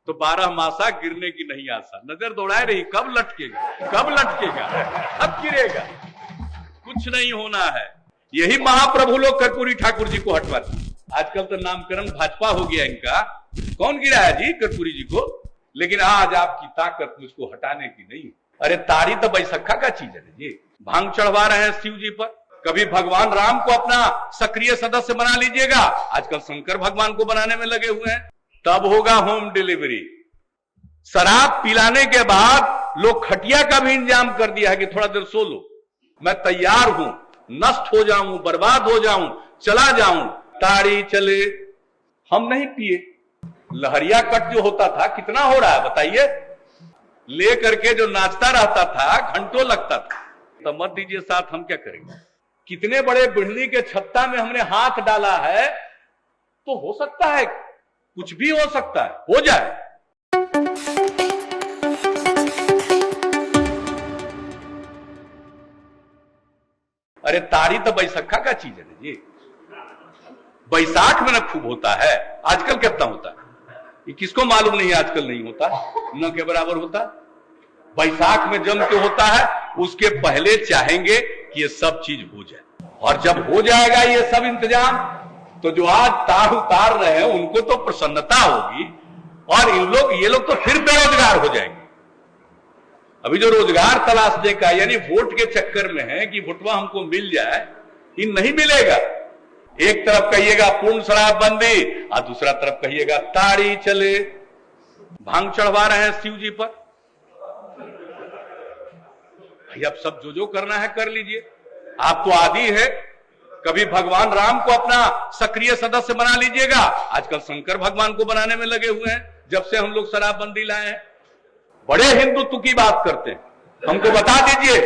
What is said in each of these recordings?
तो 12 मासा गिरने की नहीं आशा। नजर दौड़ाए रही, कब लटकेगा, कब लटकेगा, कब गिरेगा, कुछ नहीं होना है। यही महाप्रभु लोग कर्पूरी ठाकुर जी को हटवाते। आजकल तो नामकरण भाजपा हो गया इनका। कौन गिराया जी कर्पूरी जी को? लेकिन आज आपकी ताकत मुझको हटाने की नहीं। अरे तारी तो बैसखा का चीज है जी। भांग चढ़वा रहे हैं शिव जी पर। कभी भगवान राम को अपना सक्रिय सदस्य बना लीजिएगा, आजकल शंकर भगवान को बनाने में लगे हुए हैं। तब होगा होम डिलीवरी। शराब पिलाने के बाद लोग खटिया का भी इंतजाम कर दिया है कि थोड़ा देर सो लो, मैं तैयार हूं, नष्ट हो जाऊं, बर्बाद हो जाऊं, चला जाऊं। ताड़ी चले, हम नहीं पिए। लहरिया कट जो होता था कितना हो रहा है बताइए? ले करके जो नाचता रहता था घंटों लगता था। तो मत दीजिए साथ, हम क्या करेंगे? कितने बड़े बिजली के छत्ता में हमने हाथ डाला है, तो हो सकता है कुछ भी हो सकता है, हो जाए। अरे तारी तो बैसखा का चीज है जी। बैसाख में न खूब होता है, आजकल कितना होता है ये किसको मालूम नहीं। आजकल नहीं होता, न के बराबर होता। बैसाख में जम के होता है, उसके पहले चाहेंगे कि ये सब चीज हो जाए। और जब हो जाएगा ये सब इंतजाम, तो जो आज तार उतार रहे हैं उनको तो प्रसन्नता होगी, और ये लोग तो फिर बेरोजगार हो जाएंगे। अभी जो रोजगार तलाशने का यानी वोट के चक्कर में है कि वोटवा हमको मिल जाए, ये नहीं मिलेगा। एक तरफ कहिएगा पूर्ण शराबबंदी और दूसरा तरफ कहिएगा ताड़ी चले। भांग चढ़वा रहे हैं शिव जी पर। भाई अब सब जो करना है कर लीजिए। आप तो आदी है, कभी भगवान राम को अपना सक्रिय सदस्य बना लीजिएगा, आजकल शंकर भगवान को बनाने में लगे हुए हैं जब से हम लोग शराबबंदी लाए हैं। बड़े हिंदुत्व की बात करते हैं। हमको बता दीजिए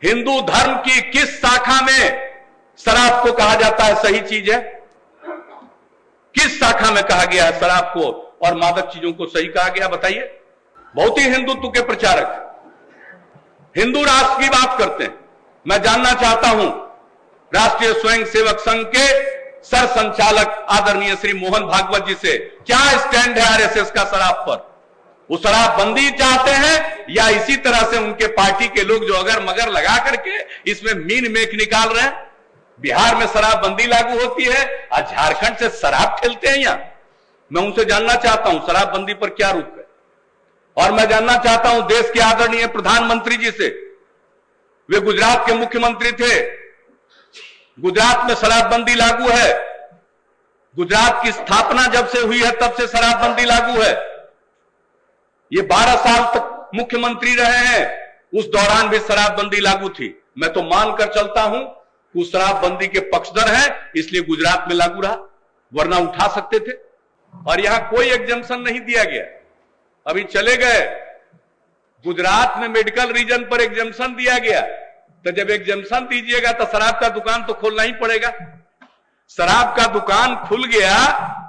हिंदू धर्म की किस शाखा में शराब को कहा जाता है सही चीज है? किस शाखा में कहा गया है शराब को और मादक चीजों को सही कहा गया? बताइए। बहुत ही हिंदुत्व के प्रचारक हिंदू राष्ट्र की बात करते हैं। मैं जानना चाहता हूं राष्ट्रीय स्वयंसेवक संघ के सर संचालक आदरणीय श्री मोहन भागवत जी से, क्या स्टैंड है आरएसएस का शराब पर? वो शराबबंदी चाहते हैं या इसी तरह से उनके पार्टी के लोग जो अगर मगर लगा करके इसमें मीन मेक निकाल रहे हैं? बिहार में शराबबंदी लागू होती है और झारखंड से शराब खेलते हैं यहां। मैं उनसे जानना चाहता हूं शराबबंदी पर क्या रुख है। और मैं जानना चाहता हूं देश के आदरणीय प्रधानमंत्री जी से, वे गुजरात के मुख्यमंत्री थे, गुजरात में शराबबंदी लागू है। गुजरात की स्थापना जब से हुई है तब से शराबबंदी लागू है। ये 12 साल तक मुख्यमंत्री रहे हैं, उस दौरान भी शराबबंदी लागू थी। मैं तो मानकर चलता हूं कि शराबबंदी के पक्षधर हैं, इसलिए गुजरात में लागू रहा, वरना उठा सकते थे। और यहां कोई एग्जम्पशन नहीं दिया गया। अभी चले गए गुजरात में मेडिकल रीजन पर एग्जम्पशन दिया गया, तो जब एग्जम्पशन दीजिएगा तो शराब का दुकान तो खोलना ही पड़ेगा। शराब का दुकान खुल गया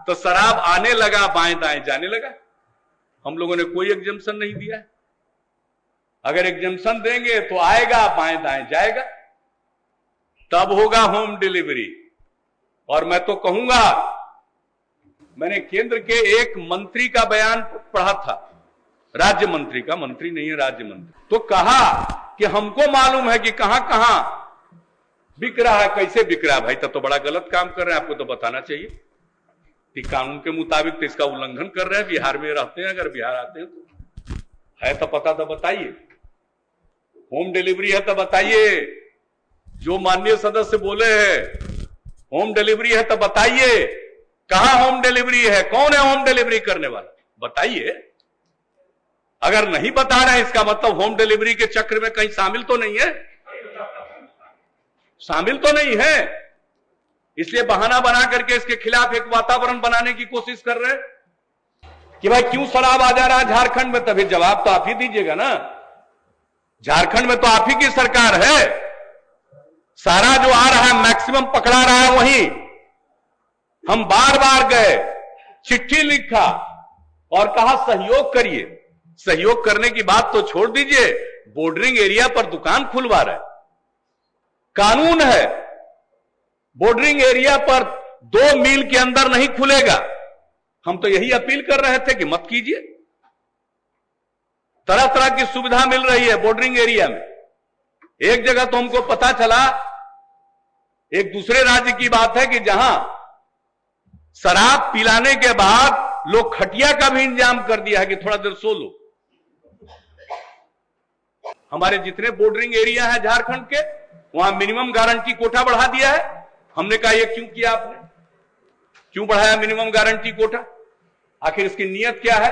तो शराब आने लगा, बाएं दाएं जाने लगा। हम लोगों ने कोई एग्जम्पशन नहीं दिया। अगर एग्जम्पशन देंगे तो आएगा, बाएं दाएं जाएगा, तब होगा होम डिलीवरी। और मैं तो कहूंगा, मैंने केंद्र के एक मंत्री का बयान पढ़ा था, राज्य मंत्री का, मंत्री नहीं है राज्य मंत्री, तो कहा कि हमको मालूम है कि कहां कहां बिक रहा है, कैसे बिक रहा है। भाई तब तो बड़ा गलत काम कर रहे हैं, आपको तो बताना चाहिए कि कानून के मुताबिक तो इसका उल्लंघन कर रहे हैं। बिहार में रहते हैं, अगर बिहार आते हैं तो है तो पता तो बताइए। होम डिलीवरी है तो बताइए। जो माननीय सदस्य बोले हैं होम डिलीवरी है तो बताइए, कहां होम डिलीवरी है, कौन है होम डिलीवरी करने वाला, बताइए। अगर नहीं बता रहे हैं इसका मतलब होम डिलीवरी के चक्र में कहीं शामिल तो नहीं है, शामिल तो नहीं है। इसलिए बहाना बना करके इसके खिलाफ एक वातावरण बनाने की कोशिश कर रहे हैं कि भाई क्यों शराब आ जा रहा है झारखंड में। तभी जवाब तो आप ही दीजिएगा ना। झारखंड में तो आप ही की सरकार है, सारा जो आ रहा है मैक्सिमम पकड़ा रहा है वहीं। हम बार बार गए, चिट्ठी लिखा और कहा सहयोग करिए। सहयोग करने की बात तो छोड़ दीजिए, बॉर्डरिंग एरिया पर दुकान खुलवा रहे। कानून है बॉर्डरिंग एरिया पर 2 मील के अंदर नहीं खुलेगा। हम तो यही अपील कर रहे थे कि मत कीजिए। तरह तरह की सुविधा मिल रही है बॉर्डरिंग एरिया में। एक जगह तो हमको पता चला, एक दूसरे राज्य की बात है, कि जहां शराब पिलाने के बाद लोग खटिया का भी इंतजाम कर दिया है कि थोड़ा देर सो लो। हमारे जितने बॉर्डरिंग एरिया है झारखंड के, वहां मिनिमम गारंटी कोटा बढ़ा दिया है। हमने कहा ये क्यों किया आपने, क्यों बढ़ाया मिनिमम गारंटी कोटा? आखिर इसकी नीयत क्या है?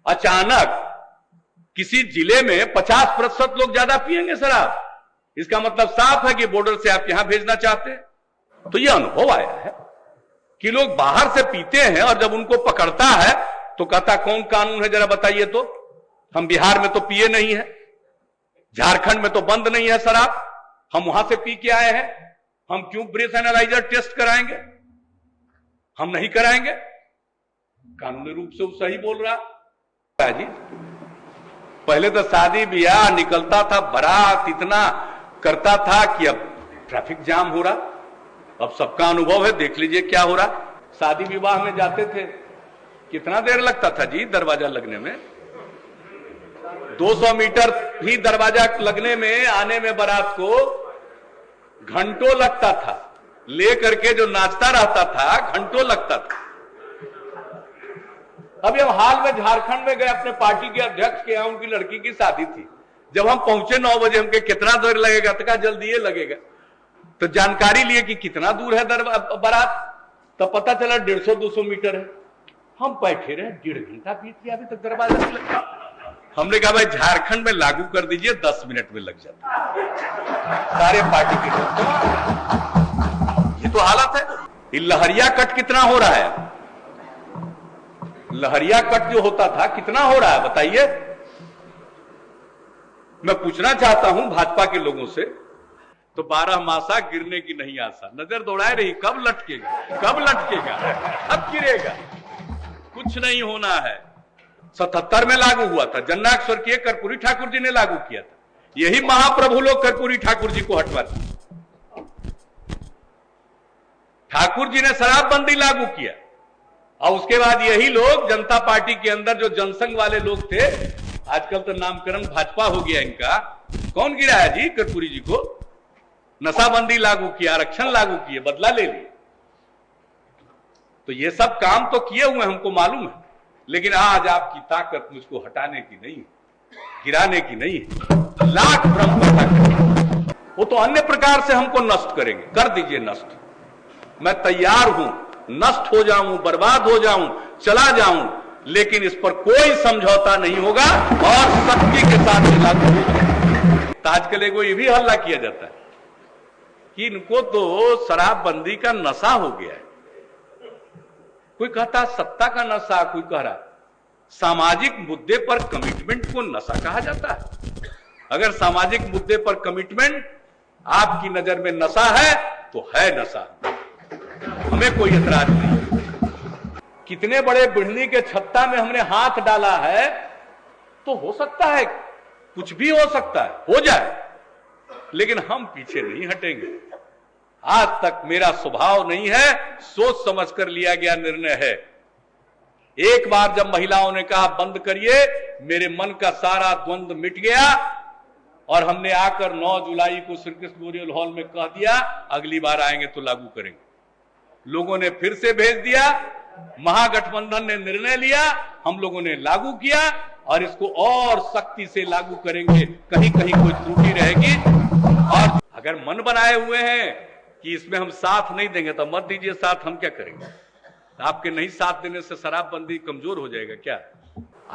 अचानक किसी जिले में 50% लोग ज्यादा पिएंगे शराब, इसका मतलब साफ है कि बॉर्डर से आप यहां भेजना चाहते हैं। तो यह अनुभव आया है कि लोग बाहर से पीते हैं और जब उनको पकड़ता है तो कहता कौन कानून है जरा बताइए तो। हम बिहार में तो पिए नहीं है, झारखंड में तो बंद नहीं है शराब, हम वहां से पी के आए हैं, हम क्यों ब्रेथ एनालाइजर टेस्ट कराएंगे? हम नहीं कराएंगे। कानूनी रूप से वो सही बोल रहा है जी। पहले तो शादी ब्याह निकलता था, बारात इतना करता था कि अब ट्रैफिक जाम हो रहा। अब सबका अनुभव है, देख लीजिए क्या हो रहा। शादी विवाह में जाते थे, कितना देर लगता था जी दरवाजा लगने में? 200 मीटर ही दरवाजा लगने में, आने में बारात को घंटों लगता था। लेकर के जो नाचता रहता था घंटों लगता था। अभी हम हाल में झारखंड में गए, अपने पार्टी के अध्यक्ष के यहां उनकी लड़की की शादी थी। जब हम पहुंचे 9 बजे, हमके कितना देर लगेगा? तो कहा जल्दी ये लगेगा। तो जानकारी लिए कि कितना दूर है बारात, तब पता चला 150-200 मीटर है। हम बैठे रहे, 1.5 घंटा बीत गया, अभी तक दरवाजा नहीं लगा। हमने कहा भाई झारखंड में लागू कर दीजिए, 10 मिनट में लग जाता। सारे पार्टी के लोग, ये तो हालत है। ये लहरिया कट कितना हो रहा है? लहरिया कट जो होता था कितना हो रहा है बताइए? मैं पूछना चाहता हूं भाजपा के लोगों से, तो 12 मासा गिरने की नहीं आशा, नजर दौड़ाए रही, कब लटकेगा, कब लटकेगा, अब गिरेगा, कुछ नहीं होना है। 77 में लागू हुआ था, जननायक स्वर्गीय कर्पूरी ठाकुर जी ने लागू किया था। यही महाप्रभु लोग कर्पूरी ठाकुर जी को हटवा दिए। ठाकुर जी ने शराबबंदी लागू किया, और उसके बाद यही लोग जनता पार्टी के अंदर जो जनसंघ वाले लोग थे, आजकल तो नामकरण भाजपा हो गया इनका, कौन गिराया जी कर्पूरी जी को? नशाबंदी लागू किया, आरक्षण लागू किए, बदला ले लिए। तो ये सब काम तो किए हुए हमको मालूम है, लेकिन आज आपकी ताकत मुझको हटाने की नहीं, गिराने की नहीं है। लाख भ्रम पैदा करेंगे, वो तो अन्य प्रकार से हमको नष्ट करेंगे। कर दीजिए नष्ट, मैं तैयार हूं, नष्ट हो जाऊं, बर्बाद हो जाऊं, चला जाऊं, लेकिन इस पर कोई समझौता नहीं होगा और सख्ती के साथ लागू होगा। तो आजकल एगो ये भी हल्ला किया जाता है कि इनको तो शराबबंदी का नशा हो गया है। कोई कहता सत्ता का नशा, कोई कह रहा सामाजिक मुद्दे पर कमिटमेंट को नशा कहा जाता है। अगर सामाजिक मुद्दे पर कमिटमेंट आपकी नजर में नशा है तो है नशा, हमें कोई एतराज नहीं। कितने बड़े बिढ़नी के छत्ता में हमने हाथ डाला है, तो हो सकता है, कुछ भी हो सकता है, हो जाए, लेकिन हम पीछे नहीं हटेंगे। आज तक मेरा स्वभाव नहीं है, सोच समझ कर लिया गया निर्णय है। एक बार जब महिलाओं ने कहा बंद करिए, मेरे मन का सारा द्वंद्व मिट गया और हमने आकर 9 जुलाई को श्री कृष्ण मेमोरियल हॉल में कह दिया अगली बार आएंगे तो लागू करेंगे। लोगों ने फिर से भेज दिया, महागठबंधन ने निर्णय लिया, हम लोगों ने लागू किया और इसको और सख्ती से लागू करेंगे। कहीं कहीं कोई त्रुटि रहेगी, और अगर मन बनाए हुए हैं कि इसमें हम साथ नहीं देंगे तो मत दीजिए साथ, हम क्या करेंगे? आपके नहीं साथ देने से शराबबंदी कमजोर हो जाएगा क्या?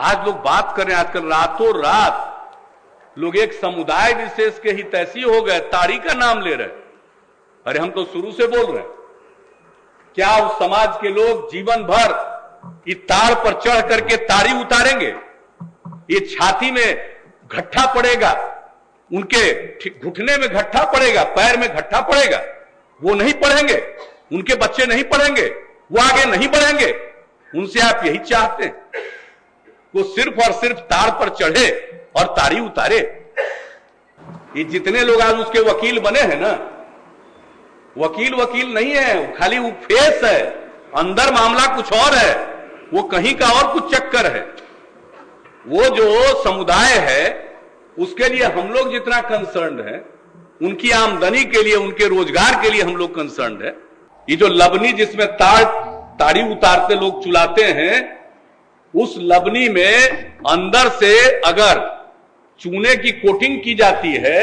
आज लोग बात कर रहे हैं, आजकल रातों रात लोग एक समुदाय विशेष के ही तैसी हो गए, ताड़ी का नाम ले रहे। अरे हम तो शुरू से बोल रहे हैं, क्या उस समाज के लोग जीवन भर इस ताड़ पर चढ़ करके ताड़ी उतारेंगे? ये छाती में घट्टा पड़ेगा, उनके घुटने में घट्टा पड़ेगा, पैर में घट्टा पड़ेगा, वो नहीं पढ़ेंगे, उनके बच्चे नहीं पढ़ेंगे, वो आगे नहीं बढ़ेंगे। उनसे आप यही चाहते हैं वो सिर्फ और सिर्फ ताड़ पर चढ़े और ताड़ी उतारे। ये जितने लोग आज उसके वकील बने हैं ना, वकील नहीं है, खाली वो फेस है, अंदर मामला कुछ और है, वो कहीं का और कुछ चक्कर है। वो जो समुदाय है उसके लिए हम लोग जितना कंसर्न्ड है, उनकी आमदनी के लिए, उनके रोजगार के लिए हम लोग कंसर्न्ड है। ये जो लबनी जिसमें ताड़ी उतारते लोग चुलाते हैं, उस लबनी में अंदर से अगर चूने की कोटिंग की जाती है,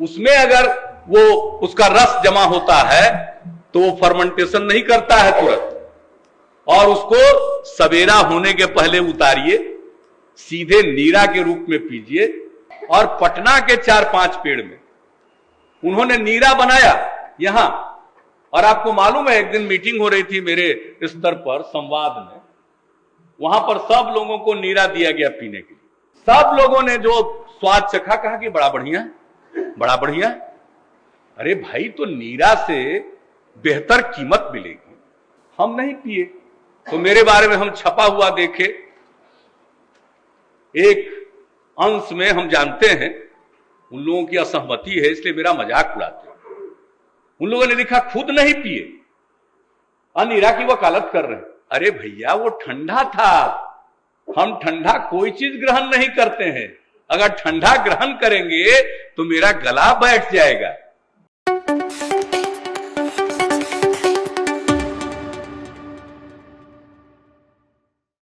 उसमें अगर वो उसका रस जमा होता है तो वो फर्मेंटेशन नहीं करता है तुरंत, और उसको सवेरा होने के पहले उतारिए, सीधे नीरा के रूप में पीजिए। और पटना के 4-5 पेड़ में उन्होंने नीरा बनाया यहां। और आपको मालूम है, एक दिन मीटिंग हो रही थी मेरे स्तर पर संवाद में, वहां पर सब लोगों को नीरा दिया गया पीने के लिए। सब लोगों ने जो स्वाद चखा कहा कि बड़ा बढ़िया है, बड़ा बढ़िया है। अरे भाई, तो नीरा से बेहतर कीमत मिलेगी। हम नहीं पिए तो मेरे बारे में हम छपा हुआ देखे, एक अंश में हम जानते हैं उन लोगों की असहमति है, इसलिए मेरा मजाक उड़ाते हैं। उन लोगों ने लिखा खुद नहीं पिए और नीरा की वकालत कर रहे हैं। अरे भैया, वो ठंडा था, हम ठंडा कोई चीज ग्रहण नहीं करते हैं। अगर ठंडा ग्रहण करेंगे तो मेरा गला बैठ जाएगा।